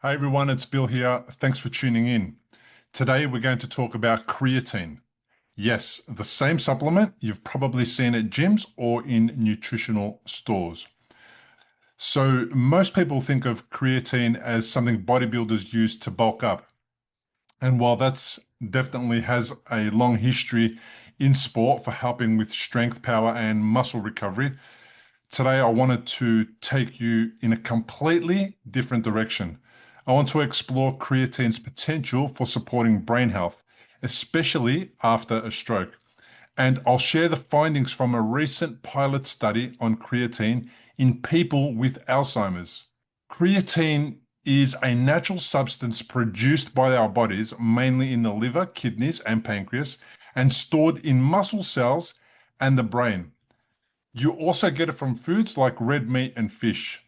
Hi everyone, it's Bill here. Thanks for tuning in. Today we're going to talk about creatine. Yes, the same supplement you've probably seen at gyms or in nutritional stores. So most people think of creatine as something bodybuilders use to bulk up. And while that's definitely has a long history in sport for helping with strength, power, and muscle recovery, today I wanted to take you in a completely different direction. I want to explore creatine's potential for supporting brain health, especially after a stroke. And I'll share the findings from a recent pilot study on creatine in people with Alzheimer's. Creatine is a natural substance produced by our bodies, mainly in the liver, kidneys, and pancreas, and stored in muscle cells and the brain. You also get it from foods like red meat and fish.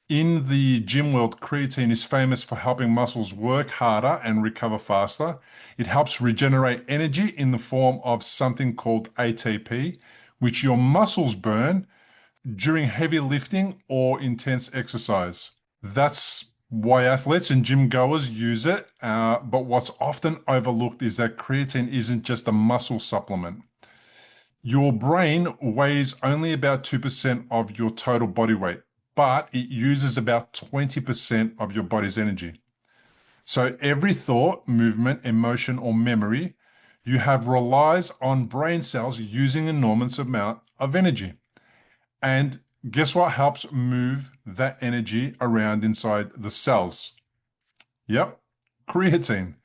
In the gym world, creatine is famous for helping muscles work harder and recover faster. It helps regenerate energy in the form of something called ATP, which your muscles burn during heavy lifting or intense exercise. That's why athletes and gym goers use it. But what's often overlooked is that creatine isn't just a muscle supplement. Your brain weighs only about 2% of your total body weight, but it uses about 20% of your body's energy. So every thought, movement, emotion, or memory you have relies on brain cells using an enormous amount of energy. And guess what helps move that energy around inside the cells? Yep, creatine.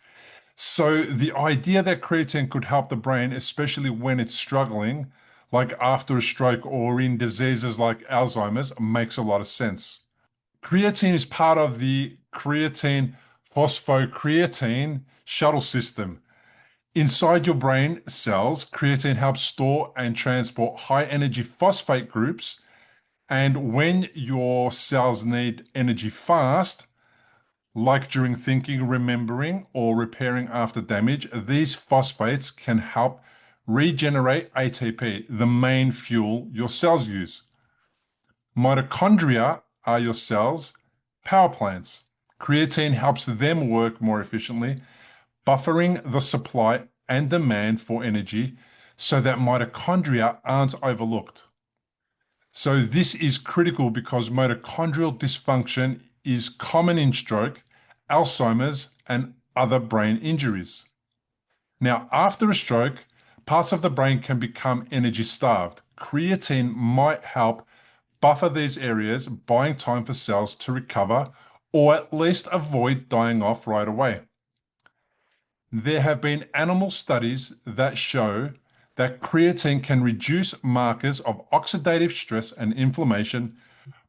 So the idea that creatine could help the brain, especially when it's struggling, like after a stroke or in diseases like Alzheimer's, makes a lot of sense. Creatine is part of the creatine phosphocreatine shuttle system. Inside your brain cells, creatine helps store and transport high energy phosphate groups. And when your cells need energy fast, like during thinking, remembering, or repairing after damage, these phosphates can help regenerate ATP, the main fuel your cells use. Mitochondria are your cells' power plants. Creatine helps them work more efficiently, buffering the supply and demand for energy so that mitochondria aren't overlooked. So this is critical because mitochondrial dysfunction is common in stroke, Alzheimer's, and other brain injuries. Now, after a stroke, parts of the brain can become energy starved. Creatine might help buffer these areas, buying time for cells to recover or at least avoid dying off right away. There have been animal studies that show that creatine can reduce markers of oxidative stress and inflammation,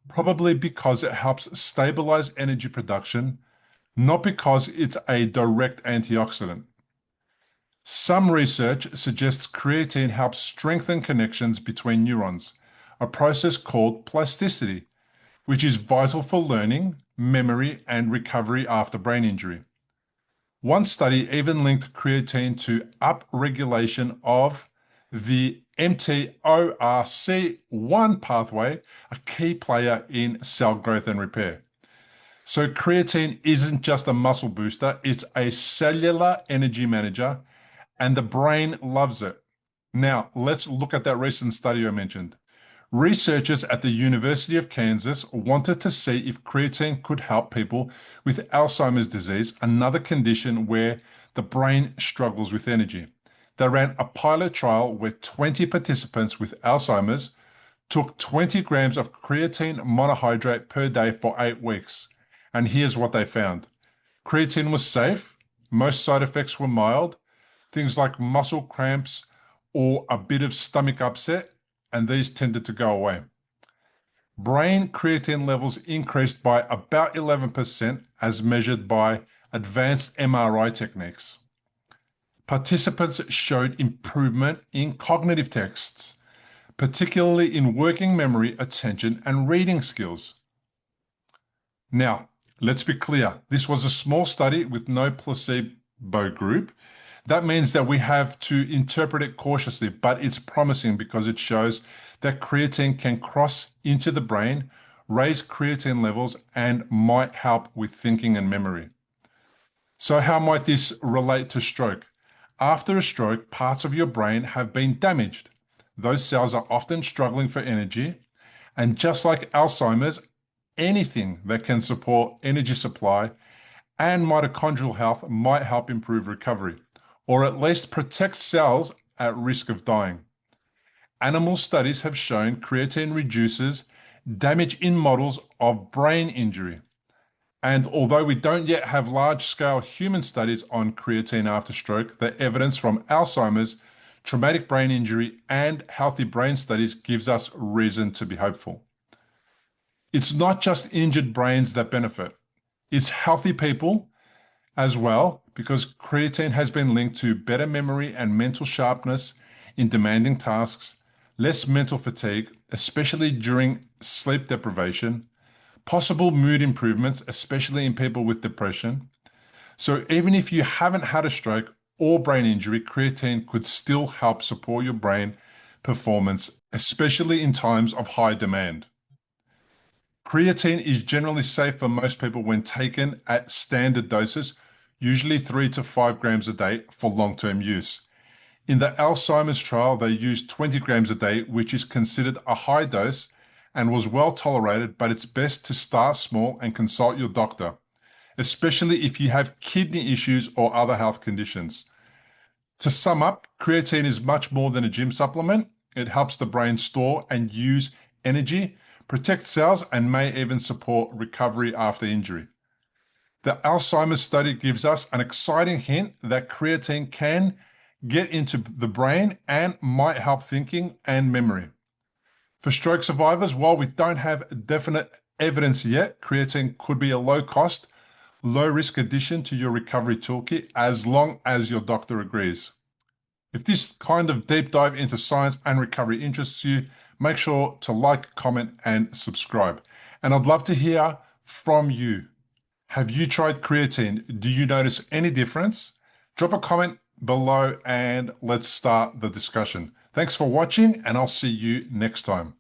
probably because it helps stabilize energy production, not because it's a direct antioxidant. Some research suggests creatine helps strengthen connections between neurons, a process called plasticity, which is vital for learning, memory, and recovery after brain injury. One study even linked creatine to upregulation of the mTORC1 pathway, a key player in cell growth and repair. So creatine isn't just a muscle booster, it's a cellular energy manager, and the brain loves it. Now, let's look at that recent study I mentioned. Researchers at the University of Kansas wanted to see if creatine could help people with Alzheimer's disease, another condition where the brain struggles with energy. They ran a pilot trial where 20 participants with Alzheimer's took 20 grams of creatine monohydrate per day for 8 weeks. And here's what they found. Creatine was safe, most side effects were mild, things like muscle cramps or a bit of stomach upset, and these tended to go away. Brain creatine levels increased by about 11% as measured by advanced MRI techniques. Participants showed improvement in cognitive tests, particularly in working memory, attention, and reading skills. Now, let's be clear. This was a small study with no placebo group. That means that we have to interpret it cautiously, but it's promising because it shows that creatine can cross into the brain, raise creatine levels, and might help with thinking and memory. So how might this relate to stroke? After a stroke, parts of your brain have been damaged. Those cells are often struggling for energy, and just like Alzheimer's, anything that can support energy supply and mitochondrial health might help improve recovery, or at least protect cells at risk of dying. Animal studies have shown creatine reduces damage in models of brain injury. And although we don't yet have large-scale human studies on creatine after stroke, the evidence from Alzheimer's, traumatic brain injury, and healthy brain studies gives us reason to be hopeful. It's not just injured brains that benefit. It's healthy people as well, because creatine has been linked to better memory and mental sharpness in demanding tasks, less mental fatigue, especially during sleep deprivation, possible mood improvements, especially in people with depression. So even if you haven't had a stroke or brain injury, creatine could still help support your brain performance, especially in times of high demand. Creatine is generally safe for most people when taken at standard doses, usually 3 to 5 grams a day for long-term use. In the Alzheimer's trial, they used 20 grams a day, which is considered a high dose and was well tolerated, but it's best to start small and consult your doctor, especially if you have kidney issues or other health conditions. To sum up, creatine is much more than a gym supplement. It helps the brain store and use energy, protect cells, and may even support recovery after injury. The Alzheimer's study gives us an exciting hint that creatine can get into the brain and might help thinking and memory. For stroke survivors, while we don't have definite evidence yet, creatine could be a low-cost, low-risk addition to your recovery toolkit as long as your doctor agrees. If this kind of deep dive into science and recovery interests you, make sure to like, comment, and subscribe. And I'd love to hear from you. Have you tried creatine? Do you notice any difference? Drop a comment below and let's start the discussion. Thanks for watching, and I'll see you next time.